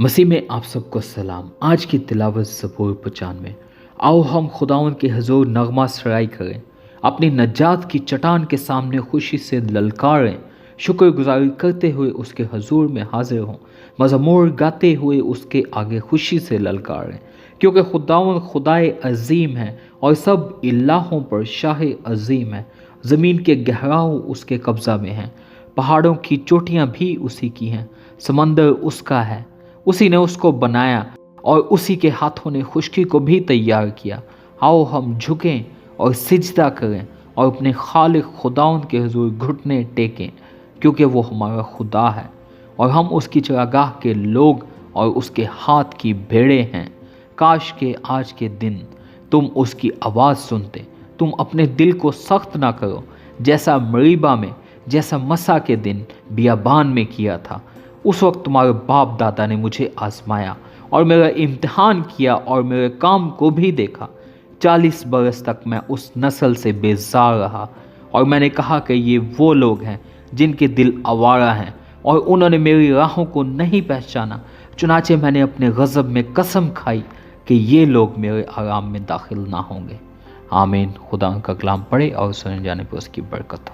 मसीह में आप सबको सलाम। आज की तिलावत ज़बूर 95। आओ हम खुदावंद के हजूर नगमा सराई करें, अपनी नजात की चट्टान के सामने खुशी से ललकारें, शुक्रगुजारी करते हुए उसके हजूर में हाजिर हों, मज़मूर गाते हुए उसके आगे खुशी से ललकारें, क्योंकि खुदावंद खुदाए अजीम है और सब इलाहों पर शाह अजीम है। ज़मीन के गहराव उसके कब्ज़ा में हैं, पहाड़ों की चोटियाँ भी उसी की हैं, समंदर उसका है, उसी ने उसको बनाया और उसी के हाथों ने खुश्की को भी तैयार किया। आओ हम झुकें और सिजदा करें और अपने खालिक खुदावंद के हुजूर घुटने टेकें, क्योंकि वो हमारा खुदा है और हम उसकी चरागाह के लोग और उसके हाथ की भेड़ें हैं। काश के आज के दिन तुम उसकी आवाज़ सुनते, तुम अपने दिल को सख्त ना करो, जैसा मरीबा में, जैसा मसा के दिन बियाबान में किया था। उस वक्त तुम्हारे बाप दादा ने मुझे आजमाया और मेरा इम्तिहान किया और मेरे काम को भी देखा। 40 बरस तक मैं उस नस्ल से बेजार रहा और मैंने कहा कि ये वो लोग हैं जिनके दिल आवारा हैं और उन्होंने मेरी राहों को नहीं पहचाना। चुनाचे मैंने अपने गज़ब में कसम खाई कि ये लोग मेरे आराम में दाखिल ना होंगे। आमीन। खुदा का कलाम पढ़े और सुने जाने पर उसकी बरकत हो।